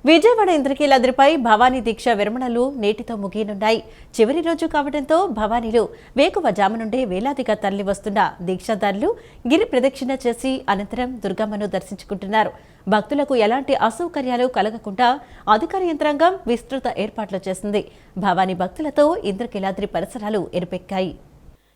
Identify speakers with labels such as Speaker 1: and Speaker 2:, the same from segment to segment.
Speaker 1: విజయవాడ ఇంద్రకీలాద్రిపై భవానీ దీక్ష విరమణలు నేటితో ముగియనున్నాయి. చివరి రోజు కావడంతో భవానీలో వేకువజాము నుండే వేలాదిగా తరలి వస్తున్న దీక్షాదారులు గిరి ప్రదక్షిణ చేసి అనంతరం దుర్గమ్మను దర్శించుకుంటున్నారు. భక్తులకు ఎలాంటి అసౌకర్యాలు కలగకుండా అధికార యంత్రాంగం విస్తృత ఏర్పాట్లు చేసింది. భవానీ భక్తులతో ఇంద్రకీలాద్రి పరిసరాలు ఎరుపెక్కాయి.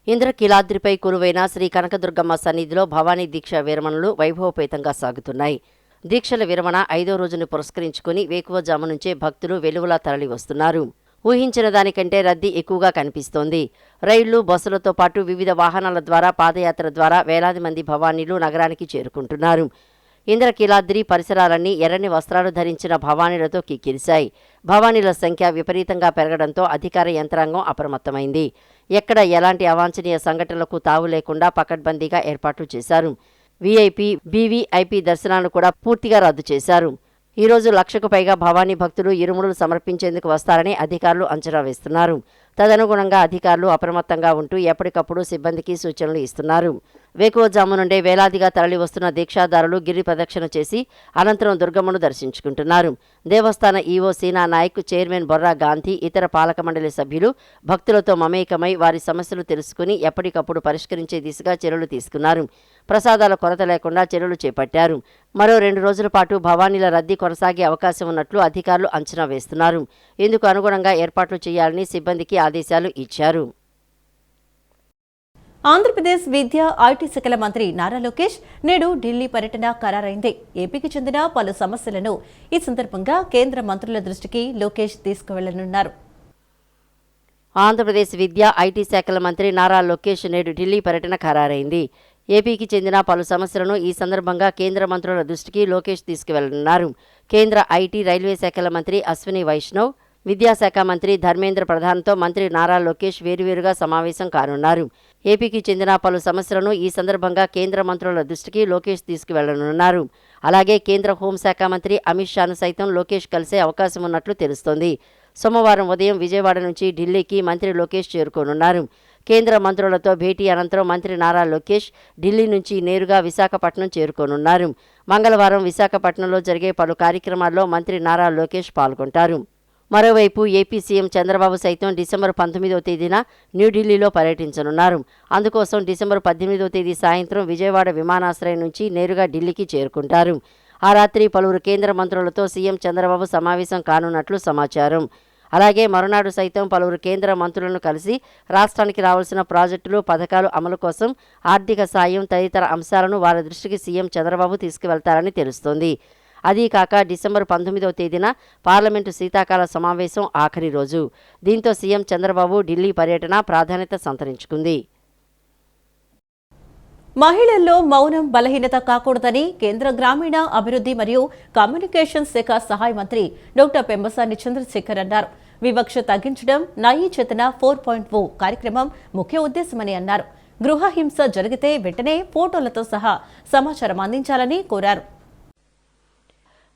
Speaker 2: ఇంద్రకీలాద్రిపై కొలువైన శ్రీ కనకదుర్గమ్మ సన్నిధిలో భవానీ దీక్ష విరమణలు వైభవపేతంగా సాగుతున్నాయి. దీక్షల విరమణ 5వ రోజును పురస్కరించుకుని వేకువజాము నుంచే భక్తులు వెలువలా తరలి వస్తున్నారు. ఊహించిన దానికంటే రద్దీ ఎక్కువగా కనిపిస్తోంది. రైళ్లు, బస్సులతో పాటు వివిధ వాహనాల ద్వారా పాదయాత్ర ద్వారా వేలాది మంది భవానీలు నగరానికి చేరుకుంటున్నారు. ఇంద్రకీలాద్రి పరిసరాలన్నీ ఎర్రని వస్త్రాలు ధరించిన భవానీలతో కిక్కిరిశాయి. భవానీల సంఖ్య విపరీతంగా పెరగడంతో అధికార యంత్రాంగం అప్రమత్తమైంది. ఎక్కడ ఎలాంటి అవాంఛనీయ సంఘటనలకు తావు లేకుండా పకడ్బందీగా ఏర్పాట్లు చేశారు. వీఐపీ, బీవీఐపీ దర్శనాలను కూడా పూర్తిగా రద్దు చేశారు. ఈ రోజు 1,00,000కు పైగా భవానీ భక్తులు ఇరుముడులు సమర్పించేందుకు వస్తారని అధికారులు అంచనా వేస్తున్నారు. తదనుగుణంగా అధికారులు అప్రమత్తంగా ఉంటూ ఎప్పటికప్పుడు సిబ్బందికి సూచనలు ఇస్తున్నారు. వేకువజాము నుండే వేలాదిగా తరలి వస్తున్న దీక్షాదారులు గిరి ప్రదక్షిణ చేసి అనంతరం దుర్గమ్మను దర్శించుకుంటున్నారు. దేవస్థాన ఈవో సీనా నాయక్, చైర్మన్ బొర్రా గాంధీ, ఇతర పాలక మండలి సభ్యులు భక్తులతో మమేకమై వారి సమస్యలు తెలుసుకుని ఎప్పటికప్పుడు పరిష్కరించే దిశగా చర్యలు తీసుకున్నారు. ప్రసాదాల కొరత లేకుండా చర్యలు చేపట్టారు. మరో 2 రోజుల పాటు భవానీల రద్దీ కొనసాగే అవకాశం ఉన్నట్లు అధికారులు అంచనా వేస్తున్నారు. ఇందుకు అనుగుణంగా ఏర్పాట్లు చేయాలని సిబ్బందికి ఆదేశాలు ఇచ్చారు.
Speaker 1: ఆంధ్రప్రదేశ్ విద్యా, ఐటీ శాఖల మంత్రి నారా లోకేష్ నేడు ఢిల్లీ పర్యటన ఖరారైంది. ఏపీకి చెందిన పలు సమస్యలను ఈ సందర్భంగా కేంద్ర మంత్రుల దృష్టికి లోకేష్ తీసుకువెళ్లనున్నారు.
Speaker 2: ఆంధ్రప్రదేశ్ విద్యా, ఐటీ శాఖల మంత్రి నారా లోకేష్ నేడు ఢిల్లీ పర్యటన ఖరారైంది. ఏపీకి చెందిన పలు సమస్యలను ఈ సందర్భంగా కేంద్ర మంత్రుల దృష్టికి లోకేష్ తీసుకువెళ్లనున్నారు. కేంద్ర ఐటీ, రైల్వే శాఖల మంత్రి అశ్విని వైష్ణవ్, విద్యాశాఖ మంత్రి ధర్మేంద్ర ప్రధాన్తో మంత్రి నారా లోకేష్ వేరువేరుగా సమావేశం కానున్నారు. ఏపీకి చెందిన పలు సమస్యలను ఈ సందర్భంగా కేంద్ర మంత్రుల దృష్టికి లోకేష్ తీసుకువెళ్లనున్నారు. అలాగే కేంద్ర హోంశాఖ మంత్రి అమిత్ షాను సైతం లోకేష్ కలిసే అవకాశం ఉన్నట్లు తెలుస్తోంది. సోమవారం ఉదయం విజయవాడ నుంచి ఢిల్లీకి మంత్రి లోకేష్ చేరుకోనున్నారు. కేంద్ర మంత్రులతో భేటీ అనంతరం మంత్రి నారా లోకేష్ ఢిల్లీ నుంచి నేరుగా విశాఖపట్నం చేరుకోనున్నారు. మంగళవారం విశాఖపట్నంలో జరిగే పలు కార్యక్రమాల్లో మంత్రి నారా లోకేష్ పాల్గొంటారు. మరోవైపు ఏపీ సీఎం చంద్రబాబు సైతం డిసెంబర్ 19వ తేదీన న్యూఢిల్లీలో పర్యటించనున్నారు. అందుకోసం డిసెంబర్ 18వ తేదీ సాయంత్రం విజయవాడ విమానాశ్రయం నుంచి నేరుగా ఢిల్లీకి చేరుకుంటారు. ఆ రాత్రి పలువురు కేంద్ర మంత్రులతో సీఎం చంద్రబాబు సమావేశం కానున్నట్లు సమాచారం. అలాగే మరునాడు సైతం పలువురు కేంద్ర మంత్రులను కలిసి రాష్ట్రానికి రావాల్సిన ప్రాజెక్టులు, పథకాలు అమలు కోసం ఆర్థిక సాయం తదితర అంశాలను వారి దృష్టికి సీఎం చంద్రబాబు తీసుకువెళ్తారని తెలుస్తోంది. అదీకాక డిసెంబర్ 19వ తేదీన పార్లమెంటు శీతాకాల సమావేశం ఆఖరి రోజు. దీంతో సీఎం చంద్రబాబు ఢిల్లీ పర్యటన ప్రాధాన్యత సంతరించుకుంది.
Speaker 1: మహిళల్లో మౌనం బలహీనత కాకూడదని కేంద్ర గ్రామీణ అభివృద్ధి మరియు కమ్యూనికేషన్స్ శాఖ సహాయ మంత్రి డాక్టర్ పెమ్మసాని చంద్రశేఖర్ అన్నారు. వివక్ష తగ్గించడం నాయీ చేతన 4.0 కార్యక్రమం ముఖ్య ఉద్దేశమని అన్నారు. గృహ హింస జరిగితే వెంటనే ఫోటోలతో సహా సమాచారం అందించాలని కోరారు.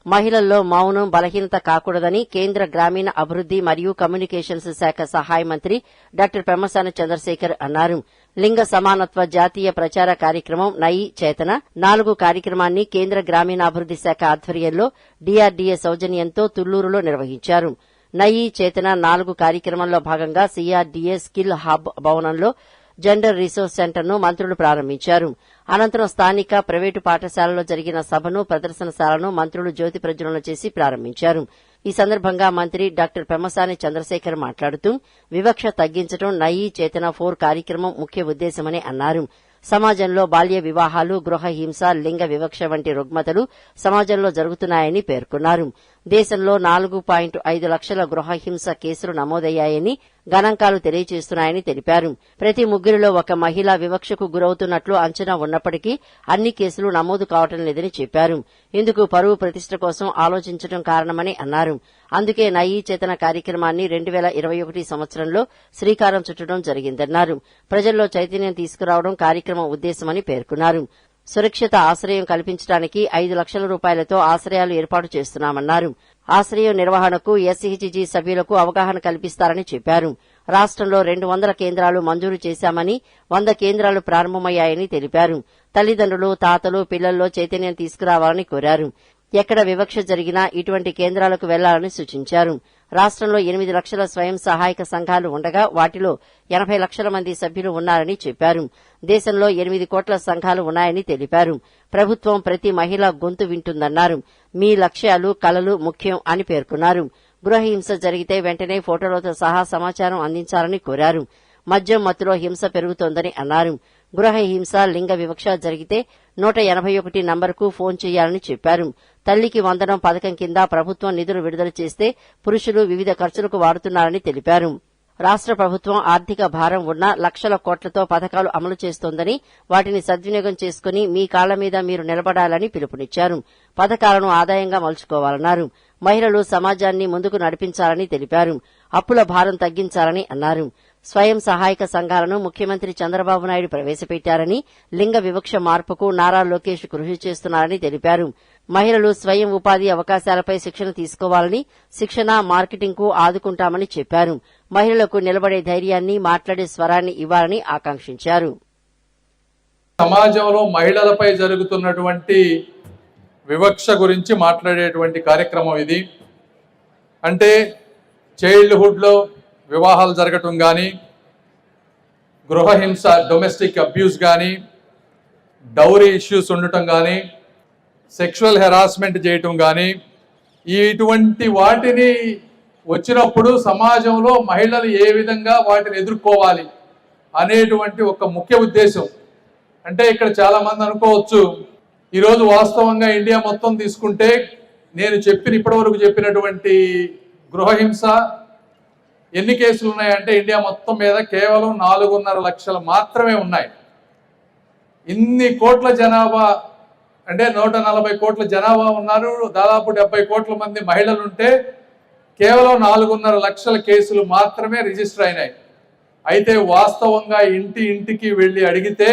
Speaker 2: మహిళల్లో మౌనం బలహీనత కాకూడదని కేంద్ర గ్రామీణ అభివృద్ధి మరియు కమ్యూనికేషన్స్ శాఖ సహాయ మంత్రి డాక్టర్ పెమ్మసాని చంద్రశేఖర్ అన్నారు. లింగ సమానత్వ జాతీయ ప్రచార కార్యక్రమం నయీ చేతన 4 కార్యక్రమాన్ని కేంద్ర గ్రామీణాభివృద్ధి శాఖ ఆధ్వర్యంలో డీఆర్డీఏ సౌజన్యంతో తుళ్లూరులో నిర్వహించారు. నయీ చేతన 4 కార్యక్రమంలో భాగంగా సీఆర్డీఏ స్కిల్ హబ్ భవనంలో జెండర్ రిసోర్స్ సెంటర్ను మంత్రులు ప్రారంభించారు. అనంతరం స్థానిక ప్రైవేటు పాఠశాలలో జరిగిన సభను, ప్రదర్శనశాలను మంత్రులు జ్యోతి ప్రజ్వలన చేసి ప్రారంభించారు. ఈ సందర్భంగా మంత్రి డాక్టర్ పెమ్మసాని చంద్రశేఖర్ మాట్లాడుతూ వివక్ష తగ్గించడం నయీ చేతన 4 కార్యక్రమం ముఖ్య ఉద్దేశమని అన్నారు. సమాజంలో బాల్య వివాహాలు, గృహ హింస, లింగ వివక్ష వంటి రుగ్మతలు సమాజంలో జరుగుతున్నాయని పేర్కొన్నారు. దేశంలో 4.5 లక్షల గృహ హింస కేసులు నమోదయ్యాయని గణాంకాలు తెలియజేస్తున్నాయని తెలిపారు. ప్రతి 3 ఒక మహిళ వివక్షకు గురవుతున్నట్లు అంచనా ఉన్నప్పటికీ అన్ని కేసులు నమోదు కావటం లేదని చెప్పారు. ఇందుకు పరువు ప్రతిష్ట కోసం ఆలోచించడం కారణమని అన్నారు. అందుకే నయీ చేతన కార్యక్రమాన్ని 2021 సంవత్సరంలో శ్రీకారం చుట్టడం జరిగిందన్నారు. ప్రజల్లో చైతన్యం తీసుకురావడం కార్యక్రమం ఉద్దేశమని పేర్కొన్నారు. సురక్షిత ఆశ్రయం కల్పించడానికి 5 లక్షల రూపాయలతో ఆశ్రయాలు ఏర్పాటు చేస్తున్నామన్నారు. ఆశ్రయం నిర్వహణకు ఎస్హెచ్జీ సభ్యులకు అవగాహన కల్పిస్తారని చెప్పారు. రాష్ట్రంలో 200 కేంద్రాలు మంజూరు చేశామని, 100 కేంద్రాలు ప్రారంభమయ్యాయని తెలిపారు. తల్లిదండ్రులు, తాతలు పిల్లల్లో చైతన్యం తీసుకురావాలని కోరారు. ఎక్కడ వివక్ష జరిగినా ఇటువంటి కేంద్రాలకు వెళ్లాలని సూచించారు. రాష్ట్రంలో 8 లక్షల స్వయం సహాయక సంఘాలు ఉండగా వాటిలో 80 లక్షల మంది సభ్యులు ఉన్నారని చెప్పారు. దేశంలో 8 కోట్ల సంఘాలు ఉన్నాయని తెలిపారు. ప్రభుత్వం ప్రతి మహిళ గొంతు వింటుందన్నారు. మీ లక్ష్యాలు, కలలు ముఖ్యం అని పేర్కొన్నారు. గృహహింస జరిగితే వెంటనే ఫోటోలతో సహా సమాచారం అందించాలని కోరారు. మద్యం మత్తులో హింస పెరుగుతోందని అన్నారు. గృహ హింస, లింగ వివక్ష జరిగితే 181 నంబరుకు ఫోన్ చేయాలని చెప్పారు. తల్లికి వందనం పథకం కింద ప్రభుత్వం నిధులు విడుదల చేస్తే పురుషులు వివిధ ఖర్చులకు వాడుతున్నారని తెలిపారు. రాష్ట్ర ప్రభుత్వం ఆర్థిక భారం ఉన్నా లక్షల కోట్లతో పథకాలు అమలు చేస్తోందని, వాటిని సద్వినియోగం చేసుకుని మీ కాళ్ల మీద మీరు నిలబడాలని పిలుపునిచ్చారు. పథకాలను ఆదాయంగా మలుచుకోవాలన్నారు. మహిళలు సమాజాన్ని ముందుకు నడిపించాలని తెలిపారు. అప్పుల భారం తగ్గించాలని అన్నారు. స్వయం సహాయక సంఘాలను ముఖ్యమంత్రి చంద్రబాబు నాయుడు ప్రవేశపెట్టారని, లింగ వివక్ష మార్పుకు నారా లోకేష్ కృషి చేస్తున్నారని తెలిపారు. మహిళలు స్వయం ఉపాధి అవకాశాలపై శిక్షణ తీసుకోవాలని, శిక్షణ, మార్కెటింగ్ కు ఆదుకుంటామని చెప్పారు. మహిళలకు నిలబడే ధైర్యాన్ని, మాట్లాడే స్వరాన్ని ఇవ్వాలని ఆకాంక్షించారు.
Speaker 3: సమాజంలో మహిళలపై జరుగుతున్నటువంటి వివక్ష గురించి మాట్లాడేటువంటి కార్యక్రమం ఇది. అంటే చైల్డ్హుడ్లో వివాహాలు జరగటం కానీ, గృహహింస, డొమెస్టిక్ అబ్యూస్ కానీ, డౌరీ ఇష్యూస్ ఉండటం కానీ, సెక్షువల్ హెరాస్మెంట్ చేయటం కానీ, ఇటువంటి వాటిని వచ్చినప్పుడు సమాజంలో మహిళలు ఏ విధంగా వాటిని ఎదుర్కోవాలి అనేటువంటి ఒక ముఖ్య ఉద్దేశం. అంటే ఇక్కడ చాలామంది అనుకోవచ్చు, ఈరోజు వాస్తవంగా ఇండియా మొత్తం తీసుకుంటే నేను ఇప్పటివరకు చెప్పినటువంటి గృహహింస ఎన్ని కేసులు ఉన్నాయంటే ఇండియా మొత్తం మీద కేవలం 4.5 లక్షలు మాత్రమే ఉన్నాయి. ఇన్ని కోట్ల జనాభా, అంటే 140 కోట్ల జనాభా ఉన్నారు, దాదాపు 70 కోట్ల మంది మహిళలుంటే కేవలం 4.5 లక్షల కేసులు మాత్రమే రిజిస్టర్ అయినాయి. అయితే వాస్తవంగా ఇంటికి వెళ్ళి అడిగితే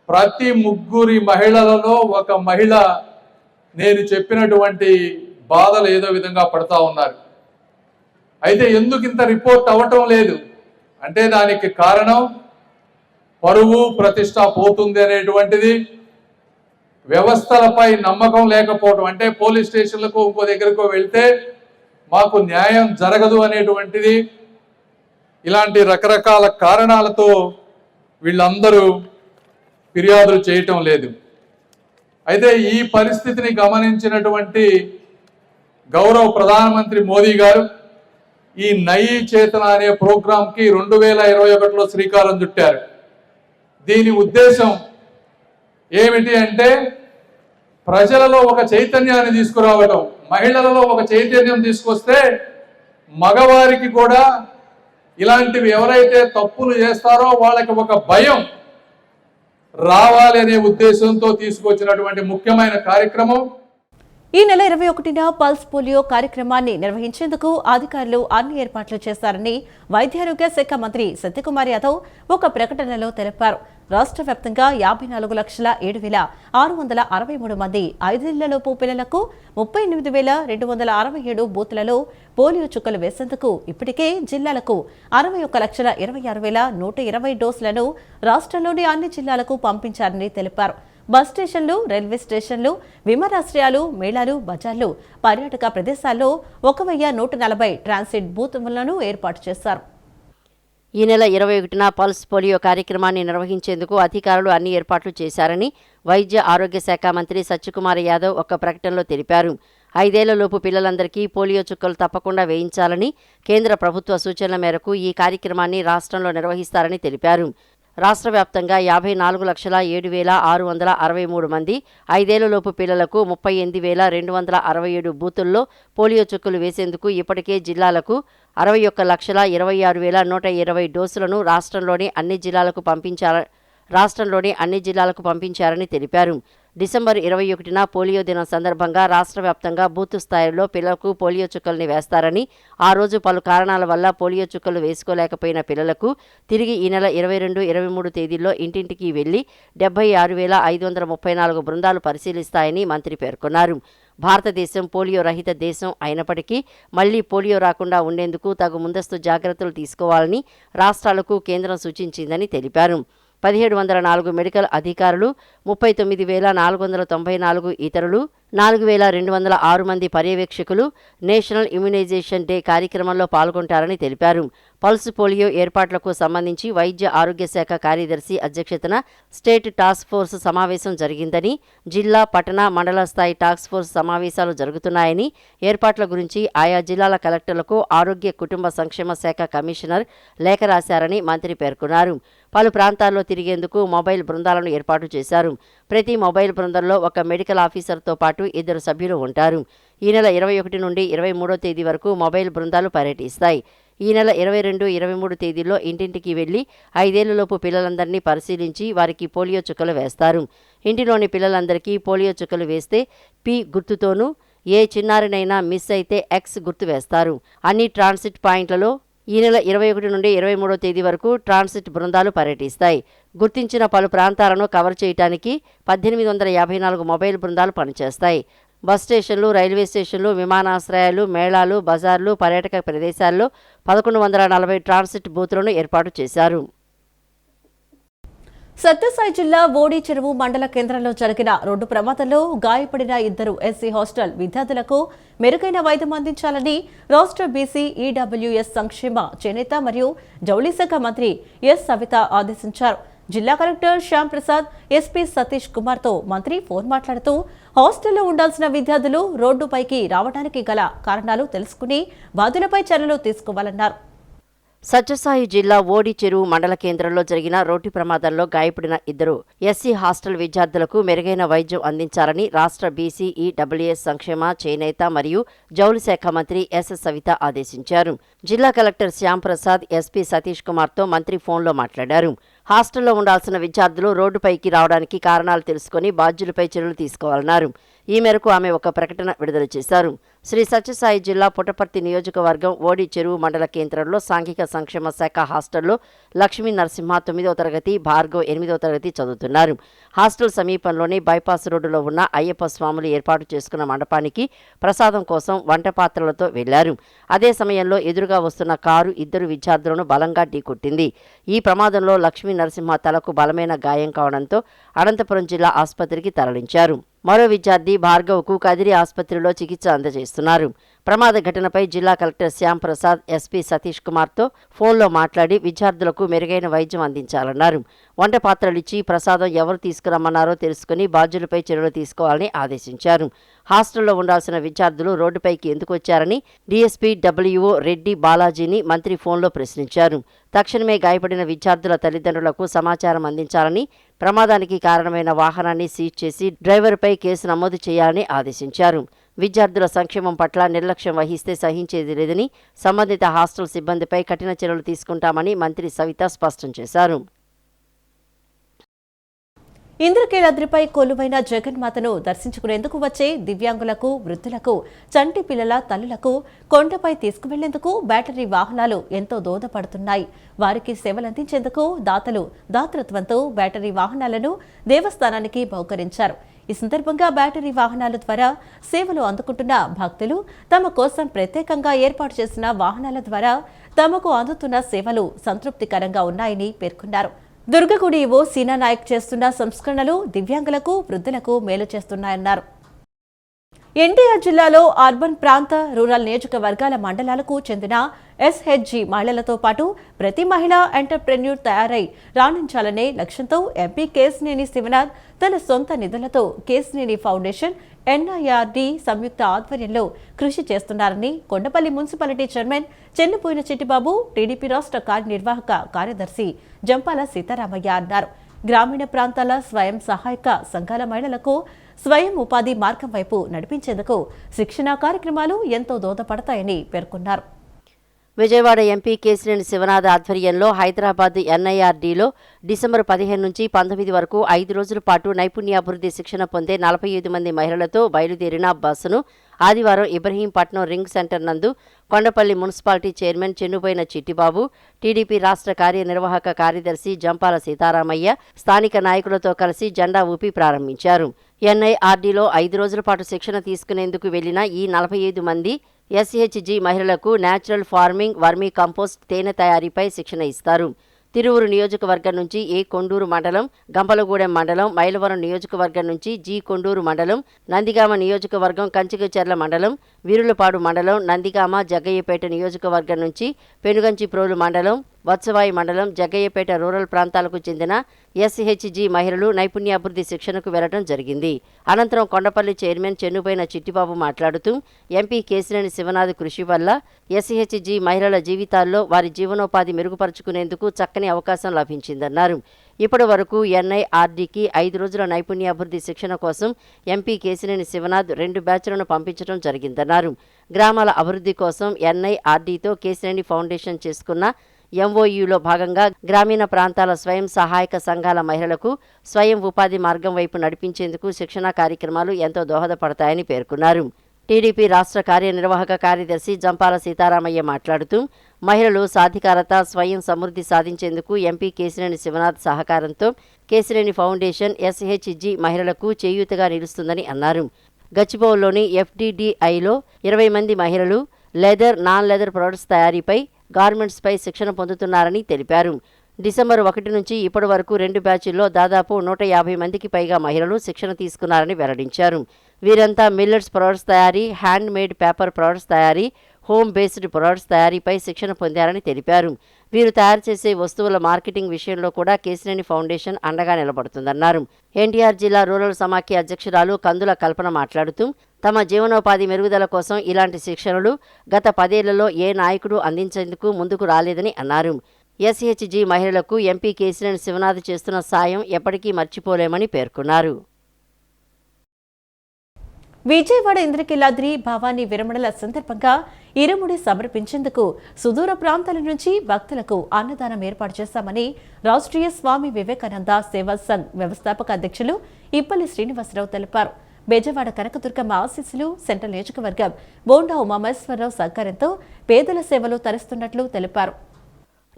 Speaker 3: ప్రతి 3 మహిళలలో ఒక మహిళ నేను చెప్పినటువంటి బాధలు ఏదో విధంగా పడతా ఉన్నారు. అయితే ఎందుకు ఇంత రిపోర్ట్ అవ్వటం లేదు అంటే దానికి కారణం పరువు ప్రతిష్ట పోతుంది అనేటువంటిది, వ్యవస్థలపై నమ్మకం లేకపోవడం. అంటే పోలీస్ స్టేషన్లకు ఇంకో దగ్గరకు వెళ్తే మాకు న్యాయం జరగదు అనేటువంటిది, ఇలాంటి రకరకాల కారణాలతో వీళ్ళందరూ ఫిర్యాదులు చేయటం లేదు. అయితే ఈ పరిస్థితిని గమనించినటువంటి గౌరవ ప్రధానమంత్రి మోదీ గారు ఈ నయీ చేతన అనే ప్రోగ్రాంకి 2021లో శ్రీకారం చుట్టారు. దీని ఉద్దేశం ఏమిటి అంటే ప్రజలలో ఒక చైతన్యాన్ని తీసుకురావటం. మహిళలలో ఒక చైతన్యం తీసుకొస్తే మగవారికి కూడా ఇలాంటివి ఎవరైతే తప్పులు చేస్తారో వాళ్ళకి ఒక భయం రావాలి అనే ఉద్దేశంతో తీసుకొచ్చినటువంటి ముఖ్యమైన కార్యక్రమం.
Speaker 1: ఈ నెల 21న పల్స్ పోలియో కార్యక్రమాన్ని నిర్వహించేందుకు అధికారులు అన్ని ఏర్పాట్లు చేశారని వైద్యారోగ్య శాఖ మంత్రి సత్యకుమార్ యాదవ్ ఒక ప్రకటనలో తెలిపారు. రాష్ట్ర వ్యాప్తంగా 54,07,663 మంది 5 ఏళ్లలోపు పిల్లలకు 38,267 బూత్లలో పోలియో చుక్కలు వేసేందుకు ఇప్పటికే జిల్లాలకు 61,26,120 డోసులను రాష్ట్రంలోని అన్ని జిల్లాలకు పంపించారని తెలిపారు. బస్ స్టేషన్లు, రైల్వే స్టేషన్లు, విమానాశ్రయాలు, మేళాలు, బజార్లు, పర్యాటక ప్రదేశాల్లో 1,140 ట్రాన్సిట్ బూత్లను ఏర్పాటు చేశారు.
Speaker 2: ఈ నెల 21న పల్స్ పోలియో కార్యక్రమాన్ని నిర్వహించేందుకు అధికారులు అన్ని ఏర్పాట్లు చేశారని వైద్య ఆరోగ్య శాఖ మంత్రి సత్యకుమార్ యాదవ్ ఒక ప్రకటనలో తెలిపారు. 5 ఏళ్లలోపు పిల్లలందరికీ పోలియో చుక్కలు తప్పకుండా వేయించాలని కేంద్ర ప్రభుత్వ సూచనల మేరకు ఈ కార్యక్రమాన్ని రాష్ట్రంలో నిర్వహిస్తారని తెలిపారు. రాష్ట్ర వ్యాప్తంగా 54,07,663 మంది 5 ఏళ్లలోపు పిల్లలకు 38,267 బూతుల్లో పోలియో చుక్కలు వేసేందుకు ఇప్పటికే జిల్లాలకు 61,26,120 డోసులను రాష్ట్రంలోని అన్ని జిల్లాలకు పంపించారని తెలిపారు. డిసెంబర్ 21న పోలియో దినం సందర్భంగా రాష్ట్ర వ్యాప్తంగా బూతు స్థాయిలో పిల్లలకు పోలియో చుక్కల్ని వేస్తారని, ఆ రోజు పలు కారణాల వల్ల పోలియో చుక్కలు వేసుకోలేకపోయిన పిల్లలకు తిరిగి ఈ నెల 22, 23 తేదీల్లో ఇంటింటికి వెళ్లి 76,534 బృందాలు పరిశీలిస్తాయని మంత్రి పేర్కొన్నారు. భారతదేశం పోలియో రహిత దేశం అయినప్పటికీ మళ్లీ పోలియో రాకుండా ఉండేందుకు తగు ముందస్తు జాగ్రత్తలు తీసుకోవాలని రాష్ట్రాలకు కేంద్రం సూచించిందని తెలిపారు. 1704 మెడికల్ అధికారులు, 39,494 ఇతరులు, 4,206 మంది పర్యవేక్షకులు నేషనల్ ఇమ్యునైజేషన్ డే కార్యక్రమంలో పాల్గొంటారని తెలిపారు. పల్స్ పోలియో ఏర్పాట్లకు సంబంధించి వైద్య ఆరోగ్య శాఖ కార్యదర్శి అధ్యక్షతన స్టేట్ టాస్క్ ఫోర్స్ సమావేశం జరిగిందని, జిల్లా, పట్టణ, మండల స్థాయి టాస్క్ ఫోర్స్ సమావేశాలు జరుగుతున్నాయని, ఏర్పాట్ల గురించి ఆయా జిల్లాల కలెక్టర్లకు ఆరోగ్య కుటుంబ సంక్షేమ శాఖ కమిషనర్ లేఖ రాశారని మంత్రి పేర్కొన్నారు. పలు ప్రాంతాల్లో తిరిగేందుకు మొబైల్ బృందాలను ఏర్పాటు చేశారు. ప్రతి మొబైల్ బృందంలో ఒక మెడికల్ ఆఫీసర్తో పాటు 2 సభ్యులు ఉంటారు. ఈ నెల 21 నుండి 23వ తేదీ వరకు మొబైల్ బృందాలు పర్యటిస్తాయి. ఈ నెల 22, 23 తేదీల్లో ఇంటింటికి వెళ్లి 5 ఏళ్లలోపు పిల్లలందరినీ పరిశీలించి వారికి పోలియో చుక్కలు వేస్తారు. ఇంటిలోని పిల్లలందరికీ పోలియో చుక్కలు వేస్తే పి గుర్తుతోనూ, ఏ చిన్నారినైనా మిస్ అయితే ఎక్స్ గుర్తు వేస్తారు. అన్ని ట్రాన్సిట్ పాయింట్లలో ఈ నెల 21 నుండి 23వ తేదీ వరకు ట్రాన్సిట్ బృందాలు పర్యటిస్తాయి. గుర్తించిన పలు ప్రాంతాలను కవర్ చేయడానికి 1854 మొబైల్ బృందాలు పనిచేస్తాయి. బస్ స్టేషన్లు, రైల్వే స్టేషన్లు, విమానాశ్రయాలు, మేళాలు, బజార్లు, పర్యాటక ప్రదేశాల్లో 1140 ట్రాన్సిట్ బూతులను ఏర్పాటు చేశారు.
Speaker 1: సత్యసాయి జిల్లా ఓడి చెరువు మండల కేంద్రంలో జరిగిన రోడ్డు ప్రమాదంలో గాయపడిన 2 ఎస్సీ హాస్టల్ విద్యార్థులకు మెరుగైన వైద్యం అందించాలని రాష్ట్ర బీసీ ఈడబ్ల్యూఎస్ సంక్షేమ చేనేత మరియు జౌళి శాఖ మంత్రి ఎస్ సవిత ఆదేశించారు. జిల్లా కలెక్టర్ శ్యామ్ ప్రసాద్, ఎస్పీ సతీష్ కుమార్తో మంత్రి ఫోన్ మాట్లాడుతూ హాస్టల్లో ఉండాల్సిన విద్యార్థులు రోడ్డుపైకి రావడానికి గల కారణాలు తెలుసుకుని బాధ్యులపై చర్యలు తీసుకోవాలన్నారు.
Speaker 2: సత్యసాయి జిల్లా ఓడి చెరువు మండల కేంద్రంలో జరిగిన రోడ్డు ప్రమాదంలో గాయపడిన 2 ఎస్సీ హాస్టల్ విద్యార్థులకు మెరుగైన వైద్యం అందించాలని రాష్ట్ర బీసీ ఈడబ్ల్యూఎస్ సంక్షేమ చేనేత మరియు జౌళి శాఖ మంత్రి ఎస్ సవిత ఆదేశించారు. జిల్లా కలెక్టర్ శ్యామ్ ప్రసాద్, ఎస్పీ సతీష్ కుమార్తో మంత్రి ఫోన్లో మాట్లాడారు. హాస్టల్లో ఉండాల్సిన విద్యార్థులు రోడ్డుపైకి రావడానికి కారణాలు తెలుసుకుని బాధ్యులపై చర్యలు తీసుకోవాలన్నారు. ఈ మేరకు ఆమె ఒక ప్రకటన విడుదల చేశారు. శ్రీ సత్యసాయి జిల్లా పుట్టపర్తి నియోజకవర్గం ఓడి చెరువు మండల కేంద్రంలో సాంఘిక సంక్షేమ శాఖ హాస్టల్లో లక్ష్మీ నరసింహ 9వ తరగతి, భార్గవ్ 8వ తరగతి చదువుతున్నారు. హాస్టల్ సమీపంలోని బైపాస్ రోడ్డులో ఉన్న అయ్యప్ప స్వాములు ఏర్పాటు చేసుకున్న మండపానికి ప్రసాదం కోసం వంట పాత్రలతో వెళ్లారు. అదే సమయంలో ఎదురుగా వస్తున్న కారు 2 విద్యార్థులను బలంగా ఢీకొట్టింది. ఈ ప్రమాదంలో లక్ష్మీ నరసింహ తలకు బలమైన గాయం కావడంతో అనంతపురం జిల్లా ఆసుపత్రికి తరలించారు. మరో విద్యార్థి భార్గవ్కు కదిరి ఆసుపత్రిలో చికిత్స అందజేస్తున్నారు. ప్రమాద ఘటనపై జిల్లా కలెక్టర్ శ్యామ్ ప్రసాద్, ఎస్పీ సతీష్ కుమార్తో ఫోన్లో మాట్లాడి విద్యార్థులకు మెరుగైన వైద్యం అందించాలన్నారు. వంట పాత్రలిచ్చి ప్రసాదం ఎవరు తీసుకురమ్మన్నారో తెలుసుకుని బాధ్యులపై చర్యలు తీసుకోవాలని ఆదేశించారు. హాస్టల్లో ఉండాల్సిన విద్యార్థులు రోడ్డుపైకి ఎందుకు వచ్చారని డీఎస్పీ డబ్ల్యూఓ రెడ్డి బాలాజీని మంత్రి ఫోన్లో ప్రశ్నించారు. తక్షణమే గాయపడిన విద్యార్థుల తల్లిదండ్రులకు సమాచారం అందించాలని, ప్రమాదానికి కారణమైన వాహనాన్ని సీజ్ చేసి డ్రైవర్పై కేసు నమోదు చేయాలని ఆదేశించారు. విద్యార్థుల సంక్షేమం పట్ల నిర్లక్ష్యం వహిస్తే సహించేది లేదని, సంబంధిత హాస్టల్ సిబ్బందిపై కఠిన చర్యలు తీసుకుంటామని మంత్రి సవిత స్పష్టం చేశారు.
Speaker 1: ఇంద్రకీలాద్రిపై కొలువైన జగన్మాతను దర్శించుకునేందుకు వచ్చే దివ్యాంగులకు, వృద్ధులకు, చంటి పిల్లల తల్లులకు కొండపై తీసుకువెళ్లేందుకు బ్యాటరీ వాహనాలు ఎంతో దోహదపడుతున్నాయి. వారికి సేవలందించేందుకు దాతలు దాతృత్వంతో బ్యాటరీ వాహనాలను దేవస్థానానికి బహుకరించారు. ఈ సందర్భంగా బ్యాటరీ వాహనాల ద్వారా సేవలు అందుకుంటున్న భక్తులు తమ కోసం ప్రత్యేకంగా ఏర్పాటు చేసిన వాహనాల ద్వారా తమకు అందుతున్న సేవలు సంతృప్తికరంగా ఉన్నాయని పేర్కొన్నారు. దుర్గగుడి ఓ సీనా నాయక్ చేస్తున్న సంస్కరణలు దివ్యాంగులకు, వృద్ధులకు మేలు చేస్తున్నాయన్నారు. ఎన్టీఆర్ జిల్లాలో అర్బన్ ప్రాంత, రూరల్ నియోజకవర్గాల మండలాలకు చెందిన ఎస్హెచ్జి మహిళలతో పాటు ప్రతి మహిళ ఎంటర్ప్రెన్యూర్ తయారై రాణించాలనే లక్ష్యంతో ఎంపీ కేశినేని శివనాథ్ తన సొంత నిధులతో కేశినేని ఫౌండేషన్, ఎన్ఐఆర్డి సంయుక్త ఆధ్వర్యంలో కృషి చేస్తున్నారని Kondapalli municipality chairman Chennupoyina Chittibabu, TDP రాష్ట్ర కార్యనిర్వాహక కార్యదర్శి జంపాల సీతారామయ్య అన్నారు. గ్రామీణ ప్రాంతాల స్వయం సహాయక సంఘాల మహిళలకు స్వయం ఉపాధి మార్గం వైపు నడిపించేందుకు శిక్షణా కార్యక్రమాలు ఎంతో దోహదపడతాయని పేర్కొన్నారు.
Speaker 2: విజయవాడ ఎంపీ కేశినేని శివనాథ్ ఆధ్వర్యంలో హైదరాబాద్ ఎన్ఐఆర్డీలో డిసెంబర్ 15 నుంచి 19 వరకు 5 రోజుల పాటు నైపుణ్యాభివృద్ధి శిక్షణ పొందే 45 మంది మహిళలతో బయలుదేరిన బస్సును ఆదివారం ఇబ్రహీంపట్నం రింగ్ సెంటర్ నందు Kondapalli municipality chairman Chennupoyina Chittibabu, TDP రాష్ట్ర కార్యనిర్వాహక కార్యదర్శి జంపాల సీతారామయ్య స్థానిక నాయకులతో కలిసి జెండా ఊపి ప్రారంభించారు. ఎన్ఐఆర్డీలో 5 రోజుల పాటు శిక్షణ తీసుకునేందుకు వెళ్లిన ఈ 45 మంది ఎస్హెచ్జి మహిళలకు నేచురల్ ఫార్మింగ్, వర్మీ కంపోస్ట్, తేనె తయారీపై శిక్షణ ఇస్తారు. తిరువురు నియోజకవర్గం నుంచి ఏ కొండూరు మండలం, గంపలగూడెం మండలం, మైలవరం నియోజకవర్గం నుంచి జి కొండూరు మండలం, నందిగామ నియోజకవర్గం కంచికచెర్ల మండలం, వీరులపాడు మండలం, నందిగామ జగ్గయ్యపేట నియోజకవర్గం నుంచి పెనుగంచిప్రోలు మండలం, వత్సవాయి మండలం, జగ్గయ్యపేట రూరల్ ప్రాంతాలకు చెందిన ఎస్హెచ్జి మహిళలు నైపుణ్యాభివృద్ధి శిక్షణకు వెళ్లడం జరిగింది. అనంతరం కొండపల్లి చైర్మన్ చెన్నుబోయిన చిట్టిబాబు మాట్లాడుతూ ఎంపీ కేశినేని శివనాథ్ కృషి వల్ల ఎస్హెచ్జి మహిళల జీవితాల్లో వారి జీవనోపాధి మెరుగుపరుచుకునేందుకు చక్కని అవకాశం లభించిందన్నారు. ఇప్పటి వరకు ఎన్ఐఆర్డీకి 5 రోజుల నైపుణ్యాభివృద్ధి శిక్షణ కోసం ఎంపీ కేశినేని శివనాథ్ 2 బ్యాచ్లను పంపించడం జరిగిందన్నారు. గ్రామాల అభివృద్ధి కోసం ఎన్ఐఆర్డీతో కేశినేని ఫౌండేషన్ చేసుకున్న ఎంఓయూలో భాగంగా గ్రామీణ ప్రాంతాల స్వయం సహాయక సంఘాల మహిళలకు స్వయం ఉపాధి మార్గం వైపు నడిపించేందుకు శిక్షణా కార్యక్రమాలు ఎంతో దోహదపడతాయని పేర్కొన్నారు. టీడీపీ రాష్ట్ర కార్యనిర్వాహక కార్యదర్శి జంపాల సీతారామయ్య మాట్లాడుతూ మహిళలు సాధికారత, స్వయం సమృద్ధి సాధించేందుకు ఎంపీ కేశినేని శివనాథ్ సహకారంతో కేశినేని ఫౌండేషన్ ఎస్హెచ్జి మహిళలకు చేయూతగా నిలుస్తుందని అన్నారు. గచ్చిబౌలిలోని ఎఫ్డిడిఐలో 20 మంది మహిళలు లెదర్, నాన్ లెదర్ ప్రొడక్ట్స్ తయారీపై, గార్మెంట్స్పై శిక్షణ పొందుతున్నారని తెలిపారు. డిసెంబర్ 1 నుంచి ఇప్పటి వరకు 2 బ్యాచ్ల్లో దాదాపు 150 మందికి పైగా మహిళలు శిక్షణ తీసుకున్నారని వెల్లడించారు. వీరంతా మిల్లెట్స్ ప్రొడక్ట్స్ తయారీ, హ్యాండ్ మేడ్ పేపర్ ప్రొడక్ట్స్ తయారీ, హోమ్ బేస్డ్ ప్రొడక్ట్స్ తయారీపై శిక్షణ పొందారని తెలిపారు. వీరు తయారు చేసే వస్తువుల మార్కెటింగ్ విషయంలో కూడా కేశినేని ఫౌండేషన్ అండగా నిలబడుతుందన్నారు. ఎన్టీఆర్ జిల్లా రూరల్ సమాఖ్య అధ్యక్షురాలు కందుల కల్పన మాట్లాడుతూ తమ జీవనోపాధి మెరుగుదల కోసం ఇలాంటి శిక్షణలు గత 10 ఏళ్లలో ఏ నాయకుడు అందించేందుకు ముందుకు రాలేదని అన్నారు. ఎస్హెచ్జి మహిళలకు ఎంపీ కేశినేని శివనాథ్ చేస్తున్న సాయం ఎప్పటికీ మర్చిపోలేమని పేర్కొన్నారు.
Speaker 1: విజయవాడ ఇంద్రకీలాద్రి భవానీ విరమణల సందర్భంగా ఇరుముడి సమర్పించేందుకు సుదూర ప్రాంతాల నుంచి భక్తులకు అన్నదానం ఏర్పాటు చేశామని రాష్ట్రీయ స్వామి వివేకానంద సేవా సంఘ్ వ్యవస్థాపక అధ్యక్షులు ఇప్పల్లి శ్రీనివాసరావు తెలిపారు. బెజవాడ కనకదుర్గమ్మ ఆశీస్సులు, సెంట్రల్ నియోజకవర్గం బోండా ఉమామేశ్వరరావు సహకారంతో పేదల సేవలు తరిస్తున్నట్లు తెలిపారు.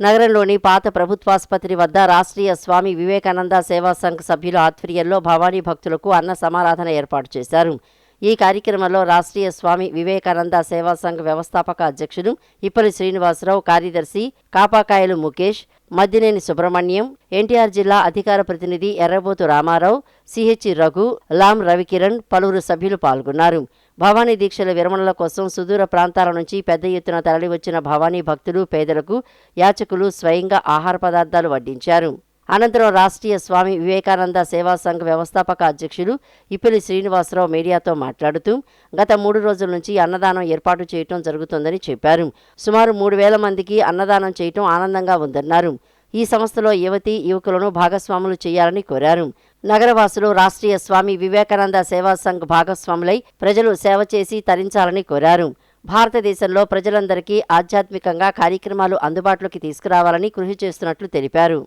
Speaker 2: నగరంలోని పాత ప్రభుత్వాసుపత్రి వద్ద రాష్ట్రీయ స్వామి వివేకానంద సేవా సంఘ్ సభ్యుల ఆధ్వర్యంలో భవానీ భక్తులకు అన్న సమారాధన ఏర్పాటు చేశారు. ఈ కార్యక్రమంలో రాష్ట్రీయ స్వామి వివేకానంద సేవా సంఘ్ వ్యవస్థాపక అధ్యక్షులు ఇప్పల్లి శ్రీనివాసరావు, కార్యదర్శి కాపాకాయలు ముఖేష్, మద్దినేని సుబ్రహ్మణ్యం, ఎన్టీఆర్ జిల్లా అధికార ప్రతినిధి ఎర్రబోతు రామారావు, సిహెచ్ రఘు, లాం రవికిరణ్, పలువురు సభ్యులు పాల్గొన్నారు. భవానీ దీక్షల విరమణల కోసం సుదూర ప్రాంతాల నుంచి పెద్ద ఎత్తున తరలివచ్చిన భవానీ భక్తులు, పేదలకు యాచకులు స్వయంగా ఆహార పదార్థాలు వడ్డించారు. అనంతరం రాష్ట్రీయ స్వామి వివేకానంద సేవా సంఘ్ వ్యవస్థాపక అధ్యక్షులు ఇప్పల్లి శ్రీనివాసరావు మీడియాతో మాట్లాడుతూ గత 3 రోజుల నుంచి అన్నదానం ఏర్పాటు చేయటం జరుగుతోందని చెప్పారు. సుమారు 3000 మందికి అన్నదానం చేయటం ఆనందంగా ఉందన్నారు. ఈ సంస్థలో యువతీ యువకులను భాగస్వాములు చేయాలని కోరారు. నగరవాసులు రాష్ట్రీయ స్వామి వివేకానంద సేవా సంఘ్ భాగస్వాములై ప్రజలు సేవ చేసి తరించాలని కోరారు. భారతదేశంలో ప్రజలందరికీ ఆధ్యాత్మికంగా కార్యక్రమాలు అందుబాటులోకి తీసుకురావాలని కృషి చేస్తున్నట్లు తెలిపారు.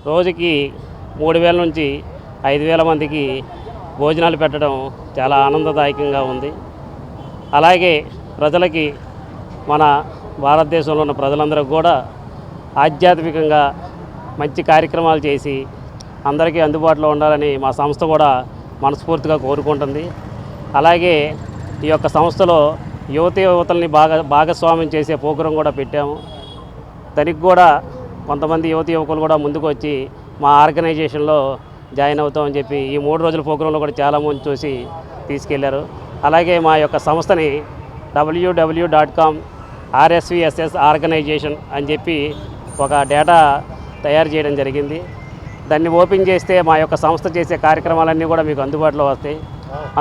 Speaker 4: రోజుకి 3000 నుంచి 5000 మందికి భోజనాలు పెట్టడం చాలా ఆనందదాయకంగా ఉంది. అలాగే ప్రజలకి, మన భారతదేశంలో ఉన్న ప్రజలందరికీ కూడా ఆధ్యాత్మికంగా మంచి కార్యక్రమాలు చేసి అందరికీ అందుబాటులో ఉండాలని మా సంస్థ కూడా మనస్ఫూర్తిగా కోరుకుంటుంది. అలాగే ఈ యొక్క సంస్థలో యువతల్ని భాగస్వామ్యం చేసే ప్రోగ్రాం కూడా పెట్టాము. దానికి కూడా కొంతమంది యువకులు కూడా ముందుకు వచ్చి మా ఆర్గనైజేషన్లో జాయిన్ అవుతామని చెప్పి ఈ 3 రోజుల ప్రోగ్రాంలో కూడా చాలామంది చూసి తీసుకెళ్లారు. అలాగే మా యొక్క సంస్థని www.com RSVSS ఆర్గనైజేషన్ అని చెప్పి ఒక డేటా తయారు చేయడం జరిగింది. దాన్ని ఓపెన్ చేస్తే మా యొక్క సంస్థ చేసే కార్యక్రమాలన్నీ కూడా మీకు అందుబాటులో వస్తాయి.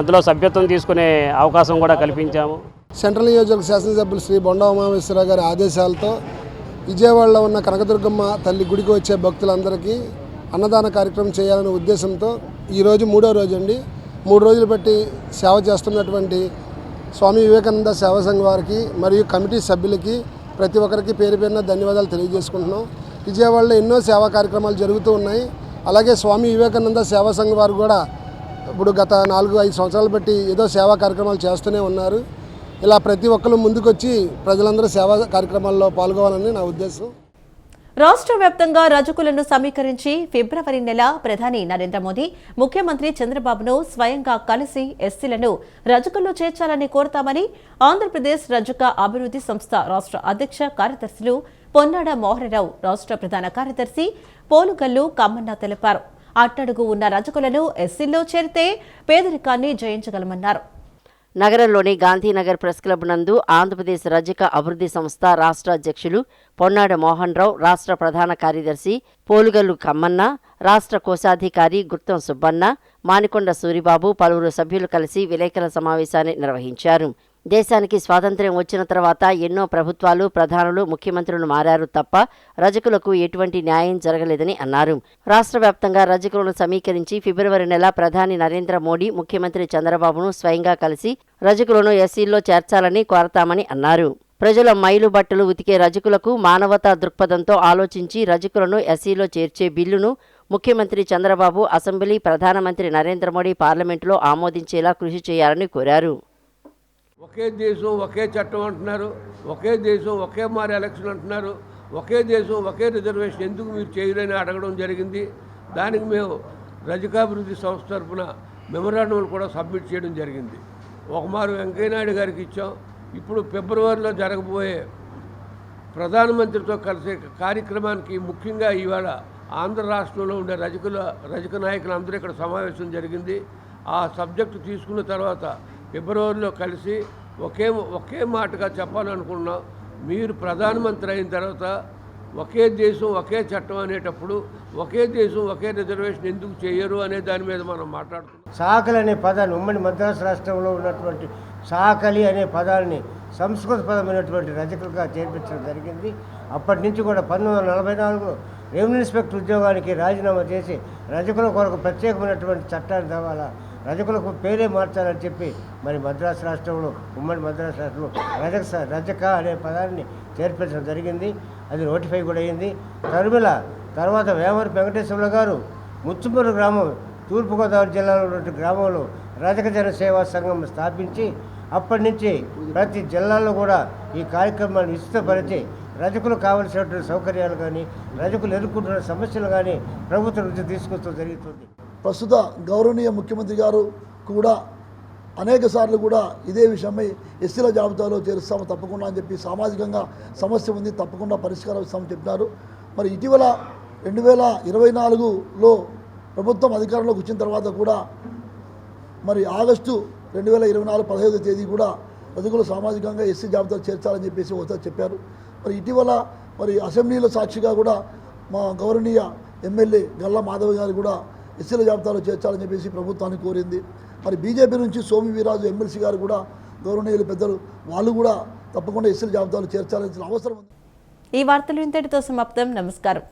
Speaker 4: అందులో సభ్యత్వం తీసుకునే అవకాశం కూడా కల్పించాము.
Speaker 5: సెంట్రల్ నియోజకవర్గ శాసనసభ్యులు శ్రీ బొండా ఉమామేశ్వరరావు గారి ఆదేశాలతో విజయవాడలో ఉన్న కనకదుర్గమ్మ తల్లి గుడికి వచ్చే భక్తులందరికీ అన్నదాన కార్యక్రమం చేయాలనే ఉద్దేశంతో ఈరోజు 3వ రోజు అండి. 3 రోజులు బట్టి సేవ చేస్తున్నటువంటి స్వామి వివేకానంద సేవా సంఘ్ వారికి మరియు కమిటీ సభ్యులకి ప్రతి ఒక్కరికి పేరు పేరున ధన్యవాదాలు తెలియజేసుకుంటున్నాం. విజయవాడలో ఎన్నో సేవా కార్యక్రమాలు జరుగుతూ ఉన్నాయి. అలాగే స్వామి వివేకానంద సేవా సంఘ్ వారు కూడా ఇప్పుడు గత 4-5 సంవత్సరాలు బట్టి ఏదో సేవా కార్యక్రమాలు చేస్తూనే ఉన్నారు. ఇలా ప్రతి ఒక్కరు ముందుకొచ్చి ప్రజలందరూ సేవా కార్యక్రమాల్లో పాల్గొవాలని నా ఉద్దేశం.
Speaker 1: రాష్ట్ర వ్యాప్తంగా రజకులను సమీకరించి ఫిబ్రవరి నెల ప్రధాని నరేంద్ర మోదీ ముఖ్యమంత్రి చంద్రబాబును స్వయంగా కలిసి ఎస్సీలను రజకుల్లో చేర్చాలని కోరతామని ఆంధ్రప్రదేశ్ రజక అభివృద్ధి సంస్థ రాష్ట్ర అధ్యక్ష కార్యదర్శులు పొన్నాడ మోహనరావు, రాష్ట్ర ప్రధాన కార్యదర్శి పోలుగల్లు కమ్మన్న తెలిపారు. అట్టడుగు ఉన్న రజకులను ఎస్సీల్లో చేరితే పేదరికాన్ని జయించగలమన్నారు.
Speaker 2: నగరంలోని గాంధీనగర్ ప్రెస్ క్లబ్ నందు ఆంధ్రప్రదేశ్ రజక అభివృద్ధి సంస్థ రాష్ట్ర అధ్యక్షులు పొన్నాడ మోహన్ రావు, రాష్ట్ర ప్రధాన కార్యదర్శి పోలుగల్లు కమ్మన్న, రాష్ట్ర కోశాధికారి గుర్తం సుబ్బన్న, మానికొండ సూరిబాబు పలువురు సభ్యులు కలిసి విలేకరుల సమావేశాన్ని నిర్వహించారు. దేశానికి స్వాతంత్ర్యం వచ్చిన తర్వాత ఎన్నో ప్రభుత్వాలు, ప్రధానులు, ముఖ్యమంత్రులు మారారు తప్ప రజకులకు ఎటువంటి న్యాయం జరగలేదని అన్నారు. రాష్ట్ర వ్యాప్తంగా రజకులను సమీకరించి ఫిబ్రవరి నెల ప్రధాని నరేంద్ర మోడీ ముఖ్యమంత్రి చంద్రబాబును స్వయంగా కలిసి రజకులను ఎస్సీల్లో చేర్చాలని కోరతామని అన్నారు. ప్రజల మైలు బట్టలు ఉతికే రజకులకు మానవతా దృక్పథంతో ఆలోచించి రజకులను ఎస్సీలో చేర్చే బిల్లును ముఖ్యమంత్రి చంద్రబాబు అసెంబ్లీ, ప్రధానమంత్రి నరేంద్ర మోడీ పార్లమెంటులో ఆమోదించేలా కృషి చేయాలని కోరారు.
Speaker 6: ఒకే దేశం ఒకే చట్టం అంటున్నారు, ఒకే దేశం ఒకే మారి ఎలక్షన్ అంటున్నారు, ఒకే దేశం ఒకే రిజర్వేషన్ ఎందుకు మీరు చేయలేని అడగడం జరిగింది. దానికి మేము రజకాభివృద్ధి సంస్థ తరఫున మెమరాండంలు కూడా సబ్మిట్ చేయడం జరిగింది. ఒకమారు వెంకయ్యనాయుడు గారికి ఇచ్చాం. ఇప్పుడు ఫిబ్రవరిలో జరగబోయే ప్రధానమంత్రితో కలిసే కార్యక్రమానికి ముఖ్యంగా ఇవాళ ఆంధ్ర రాష్ట్రంలో ఉండే రజక నాయకులు అందరూ ఇక్కడ సమావేశం జరిగింది. ఆ సబ్జెక్టు తీసుకున్న తర్వాత ఫిబ్రవరిలో కలిసి ఒకే మాటగా చెప్పాలనుకున్నాం. మీరు ప్రధానమంత్రి అయిన తర్వాత ఒకే దేశం ఒకే చట్టం అనేటప్పుడు ఒకే దేశం ఒకే రిజర్వేషన్ ఎందుకు చేయరు అనే దాని మీద మనం మాట్లాడుతున్నాం.
Speaker 7: సాకలి అనే పదాన్ని ఉమ్మడి మద్రాసు రాష్ట్రంలో ఉన్నటువంటి సాకలి అనే పదాన్ని సంస్కృత పదమైనటువంటి రజకులుగా చేర్పించడం జరిగింది. అప్పటి నుంచి కూడా 1944లో రెవెన్యూ ఇన్స్పెక్టర్ ఉద్యోగానికి రాజీనామా చేసి రజకుల కొరకు ప్రత్యేకమైనటువంటి చట్టాన్ని తేవాలా, రజకులకు పేరే మార్చాలని చెప్పి మరి మద్రాసు రాష్ట్రంలో, ఉమ్మడి మద్రాసు రాష్ట్రంలో రజక అనే పదాన్ని చేర్పించడం జరిగింది. అది నోటిఫై కూడా అయింది. తర్వాత వేమూరి వెంకటేశ్వర్లు గారు ముచ్చుమూరు గ్రామం, తూర్పుగోదావరి జిల్లాలో ఉన్నటువంటి గ్రామంలో రజక జన సేవా సంఘం స్థాపించి అప్పటి నుంచి ప్రతి జిల్లాలో కూడా ఈ కార్యక్రమాన్ని విస్తృతపరిచి రజకులకు కావలసినటువంటి సౌకర్యాలు కానీ, రజకులు ఎదుర్కొంటున్న సమస్యలు కానీ ప్రభుత్వం నుంచి తీసుకొస్తూ జరుగుతుంది.
Speaker 8: ప్రస్తుత గౌరవనీయ ముఖ్యమంత్రి గారు కూడా అనేక సార్లు కూడా ఇదే విషయమై ఎస్సీల జాబితాలో చేరుస్తాము తప్పకుండా అని చెప్పి, సామాజికంగా సమస్య ఉంది తప్పకుండా పరిష్కారం ఇస్తామని చెప్పినారు. మరి ఇటీవల 2024లో ప్రభుత్వం అధికారంలోకి వచ్చిన తర్వాత కూడా మరి ఆగస్టు 2024 15వ తేదీ కూడా రజకులు సామాజికంగా ఎస్సీ జాబితాలో చేర్చాలని చెప్పేసి ఒకసారి చెప్పారు. మరి ఇటీవల మరి అసెంబ్లీలో సాక్షిగా కూడా మా గౌరవనీయ ఎమ్మెల్యే గల్లా మాధవ్ గారు కూడా ఎస్సీల జాబితాలో చేర్చాలని చెప్పేసి ప్రభుత్వాన్ని కోరింది. మరి బీజేపీ నుంచి సోము వీరాజు ఎమ్మెల్సీ గారు కూడా గౌరవనీయులు పెద్దలు వాళ్ళు కూడా తప్పకుండా ఎస్సీల జాబితాలో చేర్చాల్సిన అవసరం ఉంది.
Speaker 1: ఈ వార్తలు ఇంతటితో సమాప్తం. నమస్కారం.